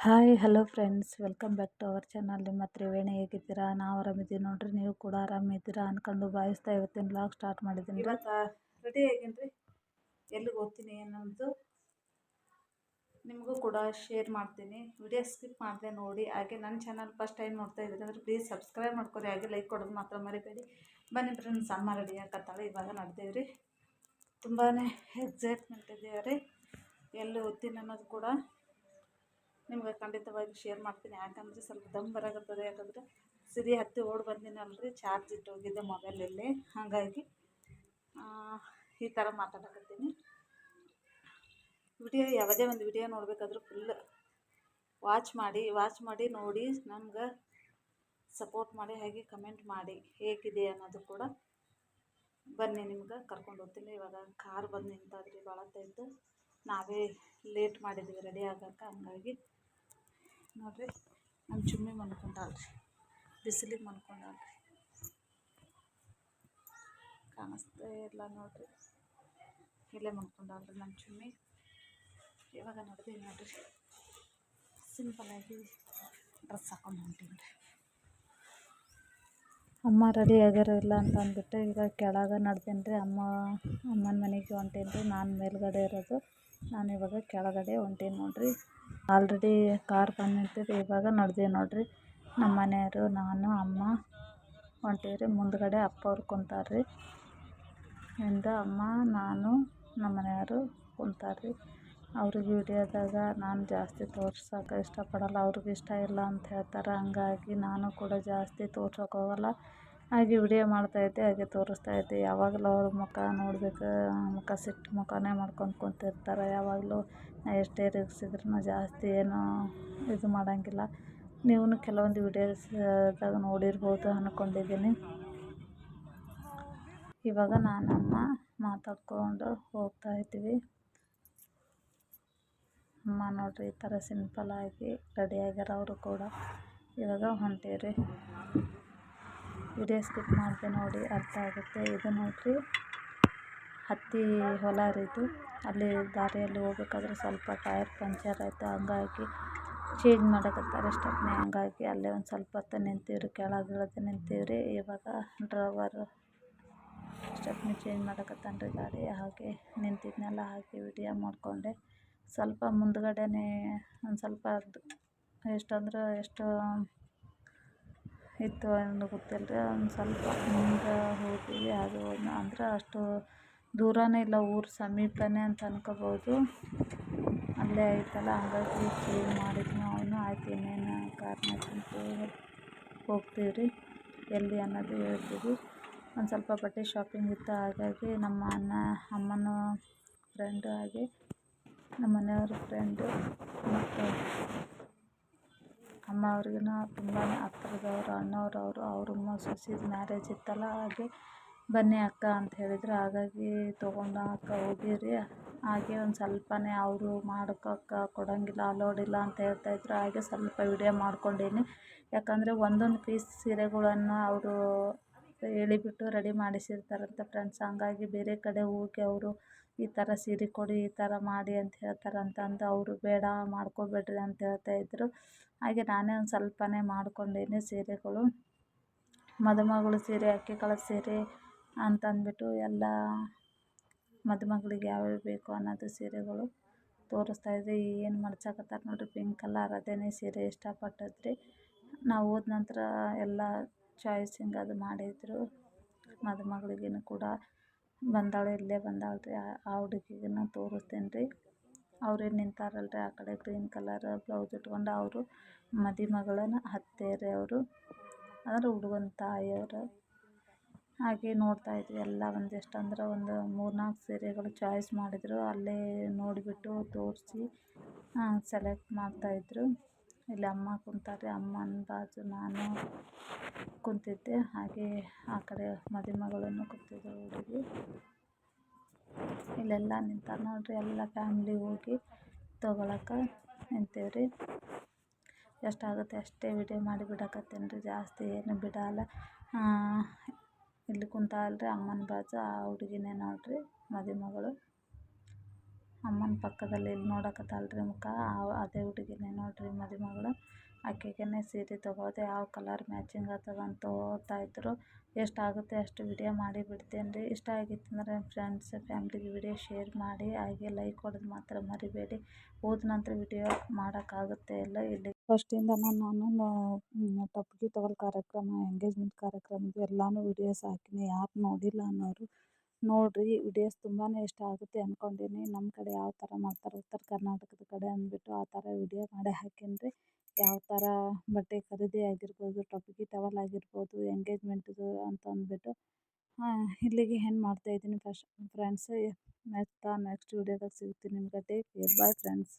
Hi hello friends, welcome back to our channel. ನಿಮ್ಮ ತ್ರಿವೇಣಿ ಹೇಗಿದ್ದೀರಾ? ನಾವು ಆರಾಮಿದ್ದೀವಿ ನೋಡ್ರಿ. ನೀವು ಕೂಡ ಆರಾಮಿದ್ದೀರಾ ಅನ್ಕೊಂಡು ಭಾವಿಸ್ತಾ ಇವತ್ತಿನ ಬ್ಲಾಗ್ ಸ್ಟಾರ್ಟ್ ಮಾಡಿದ್ದೀನಿ. ಇವತ್ತು ರೆಡಿ ಆಗೇನ್ರಿ, ಎಲ್ಲಿಗೆ ಹೋಗ್ತೀನಿ ಅನ್ನೋದು ನಿಮಗೂ ಕೂಡ ಶೇರ್ ಮಾಡ್ತೀನಿ. ವಿಡಿಯೋ ಸ್ಕಿಪ್ ಮಾಡಿದೆ ನೋಡಿ. ಹಾಗೆ ನನ್ನ ಚಾನಲ್ ಫಸ್ಟ್ ಟೈಮ್ ನೋಡ್ತಾ ಇದ್ದೀರಿ ಅಂದರೆ ಪ್ಲೀಸ್ ಸಬ್ಸ್ಕ್ರೈಬ್ ಮಾಡ್ಕೊರಿ, ಹಾಗೆ ಲೈಕ್ ಕೊಡೋದು ಮಾತ್ರ ಮರಿಬೇಡಿ. ಬನ್ನಿ ಫ್ರೆಂಡ್ಸ್, ಅಮ್ಮ ರೆಡಿ ಆಗತ್ತಾಳೆ. ಇವಾಗ ನಡೆದೇವ್ರಿ. ತುಂಬಾ ಎಕ್ಸೈಟ್ಮೆಂಟ್ ಇದೆಯಾ ರೀ. ಎಲ್ಲಿ ಹೋಗ್ತೀನಿ ಅನ್ನೋದು ಕೂಡ ನಿಮ್ಗೆ ಖಂಡಿತವಾಗಿ ಶೇರ್ ಮಾಡ್ತೀನಿ. ಯಾಕಂದರೆ ಸ್ವಲ್ಪ ದಮ್ ಬರಾಗತ್ತದೆ. ಯಾಕಂದರೆ ಸಿರಿ ಹತ್ತಿ ಓಡಿ ಬಂದಿನಲ್ರಿ, ಚಾರ್ಜ್ ಇಟ್ಟು ಹೋಗಿದ್ದೆ ಮೊಬೈಲಲ್ಲಿ. ಹಾಗಾಗಿ ಈ ಥರ ಮಾತಾಡಕತ್ತೀನಿ. ವಿಡಿಯೋ ಯಾವುದೇ ಒಂದು ವಿಡಿಯೋ ನೋಡಬೇಕಾದ್ರೂ ಫುಲ್ ವಾಚ್ ಮಾಡಿ ನೋಡಿ ನಮ್ಗೆ ಸಪೋರ್ಟ್ ಮಾಡಿ, ಹಾಗೆ ಕಮೆಂಟ್ ಮಾಡಿ ಹೇಗಿದೆ ಅನ್ನೋದು ಕೂಡ. ಬನ್ನಿ ನಿಮ್ಗೆ ಕರ್ಕೊಂಡು ಹೋಗ್ತೀನಿ. ಇವಾಗ ಕಾರ್ ಬಂದು ನಿಂತಾದ್ರಿ, ಭಾಳ ಹೊತ್ತಾಯ್ತು. ನಾವೇ ಲೇಟ್ ಮಾಡಿದ್ವಿ ರೆಡಿ ಆಗಕ್ಕೆ. ಹಂಗಾಗಿ ನೋಡಿರಿ, ನಮ್ಮ ಚುಮ್ಮಿ ಮನ್ಕೊಂಡಾಳ್ರಿ, ಬಿಸಿಲಿಗೆ ಮನ್ಕೊಂಡಾಳ್ರಿ. ಕಾಣಿಸ್ತಾ ಇಲ್ಲ ನೋಡಿರಿ, ಇಲ್ಲೇ ಮನ್ಕೊಂಡಾಳ್ರಿ ನಮ್ಮ ಚುಮ್ಮಿ. ಇವಾಗ ನೋಡಿದೀವಿ ನೋಡಿರಿ, ಸಿಂಪಲ್ಲಾಗಿ ಡ್ರೆಸ್ ಹಾಕೊಂಡು ಹೊಂಟೀನಿ ರೀ. ಅಮ್ಮ ರೆಡಿ ಆಗ್ಯಾರ ಇಲ್ಲ ಅಂತ ಅಂದ್ಬಿಟ್ಟು ಈಗ ಕೆಳಗೆ ನಡ್ದೀನಿ ರೀ. ಅಮ್ಮನ ಮನೆಗೆ ಹೊಂಟೀನಿ ರೀ. ನಾನು ಮೇಲ್ಗಡೆ ಇರೋದು, ನಾನು ಇವಾಗ ಕೆಳಗಡೆ ಹೊಂಟೀನಿ ನೋಡಿರಿ. ಆಲ್ರೆಡಿ ಕಾರ್ ಬಂದು ನಿಂತಿದೆ. ಇವಾಗ ನಡೆದೀವಿ ನೋಡಿರಿ. ನಮ್ಮ ಮನೆಯವರು, ನಾನು, ಅಮ್ಮ ಹೊಂಟೀವಿ ರೀ. ಮುಂದ್ಗಡೆ ಅಪ್ಪ ಅವ್ರು ಕುಂತಾರ್ರಿ. ಅಮ್ಮ, ನಾನು, ನಮ್ಮ ಮನೆಯವರು ಕುಂತಾರ್ರಿ. ಅವ್ರಿಗೆ ವಿಡಿಯೋದಾಗ ನಾನು ಜಾಸ್ತಿ ತೋರ್ಸೋಕೆ ಇಷ್ಟಪಡಲ್ಲ, ಅವ್ರಿಗೆ ಇಷ್ಟ ಇಲ್ಲ ಅಂತ ಹೇಳ್ತಾರೆ. ಹಂಗಾಗಿ ನಾನು ಕೂಡ ಜಾಸ್ತಿ ತೋರ್ಸೋಕೆ ಹೋಗಲ್ಲ. ಹಾಗೆ ವಿಡಿಯೋ ಮಾಡ್ತಾಯಿದ್ದೆ, ಹಾಗೆ ತೋರಿಸ್ತಾಯಿದ್ದೆ. ಯಾವಾಗಲೂ ಅವ್ರ ಮುಖ ನೋಡಬೇಕು, ಮುಖ ಸಿಟ್ಟು ಮುಖನೇ ಮಾಡ್ಕೊಂಡು ಕುಂತಿರ್ತಾರೆ. ಯಾವಾಗಲೂ ಎಷ್ಟೇ ರೇಗಿಸಿದ್ರೂ ಜಾಸ್ತಿ ಏನೂ ಇದು ಮಾಡೋಂಗಿಲ್ಲ. ನೀವು ಕೆಲವೊಂದು ವಿಡಿಯೋಸ್ದಾಗ ನೋಡಿರ್ಬೋದು ಅಂದ್ಕೊಂಡಿದ್ದೀನಿ. ಇವಾಗ ನಾನಮ್ಮ ಮಾತಾಡ್ಕೊಂಡು ಹೋಗ್ತಾಯಿದ್ದೀವಿ. ಅಮ್ಮ ನೋಡ್ರಿ, ಈ ಥರ ಸಿಂಪಲ್ಲಾಗಿ ರೆಡಿ ಆಗ್ಯಾರ ಅವರು ಕೂಡ. ಇವಾಗ ಹೊಂಟೀವ್ರಿ. ವಿಡಿಯೋ ಸ್ಕಿಪ್ ಮಾಡಿದೆ ನೋಡಿ, ಅರ್ಥ ಆಗುತ್ತೆ. ಇದು ನೋಡಿರಿ, ಹತ್ತಿ ಹೊಲ ರೀ. ಅಲ್ಲಿ ದಾರಿಯಲ್ಲಿ ಹೋಗ್ಬೇಕಾದ್ರೆ ಸ್ವಲ್ಪ ಟೈರ್ ಪಂಚರ್ ಆಯಿತು. ಹಂಗಾಗಿ ಚೇಂಜ್ ಮಾಡೋಕತ್ತಾರೆ ಸ್ಟೆಪ್ನಿ. ಹಂಗಾಗಿ ಅಲ್ಲೇ ಒಂದು ಸ್ವಲ್ಪ ಹೊತ್ತು ನಿಂತೀವ್ರಿ, ಕೆಳಗೆ ಇಳಿದು ನಿಂತೀವ್ರಿ. ಇವಾಗ ಡ್ರೈವರು ಸ್ಟೆಪ್ನಿ ಚೇಂಜ್ ಮಾಡೋಕತ್ತಾನ್ರಿ ಗಾಡಿ. ಹಾಗೆ ನಿಂತಿದ್ನೆಲ್ಲ ಹಾಗೆ ವಿಡಿಯೋ ಮಾಡಿಕೊಂಡೆ. ಸ್ವಲ್ಪ ಮುಂದ್ಗಡೆನೇ ಒಂದು ಸ್ವಲ್ಪ ಎಷ್ಟಂದ್ರೆ ಎಷ್ಟು ಇತ್ತು ಅನ್ನೋ ಗೊತ್ತಿಲ್ಲ ರೀ. ಒಂದು ಸ್ವಲ್ಪ ಮುಂದೆ ಹೋಗ್ತೀವಿ. ಅದು ಅಂದ್ರೆ ಅಷ್ಟು ದೂರನೇ ಇಲ್ಲ, ಊರು ಸಮೀಪನೇ ಅಂತ ಅನ್ಕೋಬೋದು. ಅಲ್ಲೇ ಐತಲ್ಲ, ಹಂಗಾಗಿ ಚೇಂಜ್ ಮಾಡಿದ್ವಿ ಅವನು. ಆಯ್ತು, ಇನ್ನೇನು ಕಾರ್ನಾಗ ಕುಂತು ಹೋಗ್ತೀವಿ ರೀ. ಎಲ್ಲಿ ಅನ್ನೋದು ಹೇಳ್ತೀವಿ. ಒಂದು ಸ್ವಲ್ಪ ಬಟ್ಟೆ ಶಾಪಿಂಗ್ ಇತ್ತು. ಹಾಗಾಗಿ ನಮ್ಮ ಅಮ್ಮನ ಫ್ರೆಂಡು, ಹಾಗೆ ನಮ್ಮ ಮನೆಯವ್ರ ಫ್ರೆಂಡು ಮತ್ತು ಅಮ್ಮ ಅವ್ರಿಗೂ ತುಂಬಾ ಹತ್ತಿರದವರು, ಅಣ್ಣವ್ರವರು. ಅವ್ರ ಸೊಸೆದು ಮ್ಯಾರೇಜ್ ಇತ್ತಲ್ಲ, ಹಾಗೆ ಬನ್ನಿ ಅಕ್ಕ ಅಂತ ಹೇಳಿದ್ರು. ಹಾಗಾಗಿ ತೊಗೊಂಡಾಕ ಹೋಗಿರಿ. ಹಾಗೆ ಒಂದು ಸ್ವಲ್ಪನೇ ಅವರು ಮಾಡೋಕೆ ಕೊಡೋಂಗಿಲ್ಲ, ಅಲೋಡಿಲ್ಲ ಅಂತ ಹೇಳ್ತಾಯಿದ್ರು. ಹಾಗೆ ಸ್ವಲ್ಪ ವಿಡಿಯೋ ಮಾಡ್ಕೊಂಡೀನಿ. ಯಾಕಂದರೆ ಒಂದೊಂದು ಪೀಸ್ ಸೀರೆಗಳನ್ನು ಅವರು ಹೇಳಿಬಿಟ್ಟು ರೆಡಿ ಮಾಡಿಸಿರ್ತಾರಂತೆ ಫ್ರೆಂಡ್ಸ್. ಹಂಗಾಗಿ ಬೇರೆ ಕಡೆ ಹೋಗಿ ಅವರು ಈ ಥರ ಸೀರೆ ಕೊಡಿ, ಈ ಥರ ಮಾಡಿ ಅಂತ ಹೇಳ್ತಾರಂತಂದು ಅವರು ಬೇಡ ಮಾಡ್ಕೊಬೇಡ್ರಿ ಅಂತ ಹೇಳ್ತಾಯಿದ್ರು. ಹಾಗೆ ನಾನೇ ಒಂದು ಸ್ವಲ್ಪನೇ ಮಾಡ್ಕೊಂಡೀನಿ ಸೀರೆಗಳು. ಮದುಮಗಳು ಸೀರೆ, ಅಕ್ಕಿ ಕಾಳದ ಸೀರೆ ಅಂತಂದ್ಬಿಟ್ಟು ಎಲ್ಲ ಮದುಮಗಳಿಗೆ ಯಾವ್ಯಾವ ಬೇಕು ಅನ್ನೋದು ಸೀರೆಗಳು ತೋರಿಸ್ತಾಯಿದ್ದೆ. ಏನು ಮಡ್ಚಕತ್ತಾರೆ ನೋಡಿರಿ, ಪಿಂಕ್ ಕಲರ್. ಅದೇನೇ ಸೀರೆ ಇಷ್ಟಪಟ್ಟಿದ್ರಿ. ನಾವು ಹೋದ ನಂತರ ಎಲ್ಲ ಚಾಯ್ಸಿಂಗ್ ಅದು ಮಾಡಿದರು. ಮದುಮಗಳಿಗೂ ಕೂಡ ಬಂದಾಳೆ, ಇಲ್ಲೇ ಬಂದಾಳ್ರಿ. ಆ ಹುಡುಗಿಗೂ ತೋರಿಸ್ತೀನಿ ರೀ. ಅವ್ರೇನು ನಿಂತಾರಲ್ರಿ ಆ ಕಡೆ, ಗ್ರೀನ್ ಕಲರ್ ಬ್ಲೌಸ್ ಇಟ್ಕೊಂಡು. ಅವರು ಮದುಮಗಳನ್ನ ಅತ್ತೆ ಅವರು, ಅಂದರೆ ಹುಡುಗನ ತಾಯಿಯವರು. ಹಾಗೆ ನೋಡ್ತಾಯಿದ್ವಿ ಎಲ್ಲ. ಒಂದೆಷ್ಟು ಅಂದ್ರೆ ಒಂದು 3-4 ಸೀರೆಗಳು ಚಾಯ್ಸ್ ಮಾಡಿದರು. ಅಲ್ಲೇ ನೋಡಿಬಿಟ್ಟು ತೋರಿಸಿ ಸೆಲೆಕ್ಟ್ ಮಾಡ್ತಾಯಿದ್ರು. ಇಲ್ಲಿ ಅಮ್ಮ ಕುಂತಾರೆ, ಅಮ್ಮನ ಬಾಜು ನಾನು ಕುಂತಿದ್ದೆ. ಹಾಗೆ ಆ ಕಡೆ ಮದುಮಗಳನ್ನು ಕೂತಿದ್ರು ಹುಡುಗಿ. ಇಲ್ಲೆಲ್ಲ ನಿಂತಾರೆ ನೋಡಿರಿ, ಎಲ್ಲ ಫ್ಯಾಮ್ಲಿ ಹೋಗಿ ತೊಗೊಳಕ್ಕೆ ನಿಂತೀವ್ರಿ. ಎಷ್ಟಾಗುತ್ತೆ ಅಷ್ಟೇ ವಿಡಿಯೋ ಮಾಡಿ ಬಿಡಕತ್ತೀನಿ ರೀ, ಜಾಸ್ತಿ ಏನು ಬಿಡಲ್ಲ. ಇಲ್ಲಿ ಕುಂತಾಳ್ರಿ ಅಮ್ಮನ ಬಾಜು, ಆ ಹುಡುಗಿನೇ ನೋಡಿರಿ ಮದುಮಗಳು. ಅಮ್ಮನ ಪಕ್ಕದಲ್ಲಿ ಇಲ್ಲಿ ನೋಡಕತ್ತಲ್ರಿ ಮುಖ ಅದೇ ಹುಡುಗಿನೇ ನೋಡ್ರಿ ಮದುಮಗಳು. ಆಕೆಗೇ ಸೀರೆ ತೊಗೊಳೋದು ಯಾವ ಕಲರ್ ಮ್ಯಾಚಿಂಗ್ ಆಗ್ತದೆ ಅಂತ ಓದ್ತಾಯಿದ್ರು. ಎಷ್ಟಾಗುತ್ತೆ ಅಷ್ಟು ವಿಡಿಯೋ ಮಾಡಿ ಬಿಡ್ತೇನೆ ರೀ. ಇಷ್ಟ ಆಗಿತ್ತು ಅಂದರೆ ಫ್ರೆಂಡ್ಸ್ ಫ್ಯಾಮ್ಲಿಗೆ ವಿಡಿಯೋ ಶೇರ್ ಮಾಡಿ, ಹಾಗೆ ಲೈಕ್ ಕೊಡೋದು ಮಾತ್ರ ಮರಿಬೇಡಿ. ಹೋದ ನಂತರ ವಿಡಿಯೋ ಮಾಡೋಕ್ಕಾಗುತ್ತೆ ಇಲ್ಲ. ಇಲ್ಲಿ ಫಸ್ಟಿಂದ ನಾನು ಟೊಪ್ಪಿಗೆ ತಗೊಳ್ಳೋ ಕಾರ್ಯಕ್ರಮ, ಎಂಗೇಜ್ಮೆಂಟ್ ಕಾರ್ಯಕ್ರಮದ್ದು ಎಲ್ಲನೂ ವಿಡಿಯೋಸ್ ಹಾಕಿನಿ. ಯಾರು ನೋಡಿಲ್ಲ ಅನ್ನೋರು ನೋಡಿರಿ. ವಿಡಿಯೋಸ್ ತುಂಬಾ ಇಷ್ಟ ಆಗುತ್ತೆ ಅಂದ್ಕೊಂಡೀನಿ. ನಮ್ಮ ಕಡೆ ಯಾವ ಥರ ಮಾಡ್ತಾರೆ, ಉತ್ತರ ಕರ್ನಾಟಕದ ಕಡೆ ಅಂದ್ಬಿಟ್ಟು ಆ ಥರ ವಿಡಿಯೋ ಮಾಡೇ ಹಾಕೀನಿ ರೀ. ಯಾವ ಥರ ಬಟ್ಟೆ ಖರೀದಿ ಆಗಿರ್ಬೋದು, ಟೊಪ್ಪಿಗೆ ಟವಲ್ ಆಗಿರ್ಬೋದು, ಎಂಗೇಜ್ಮೆಂಟ್ದು ಅಂತ ಅಂದ್ಬಿಟ್ಟು ಇಲ್ಲಿಗೆ ಏನು ಮಾಡ್ತಾಯಿದ್ದೀನಿ ಫ್ರೆಂಡ್ಸ್. ನೆಕ್ಸ್ಟ್ ವಿಡಿಯೋದಾಗ ಸಿಗ್ತೀನಿ ನಿಮ್ಗೆ. Take care, bye friends.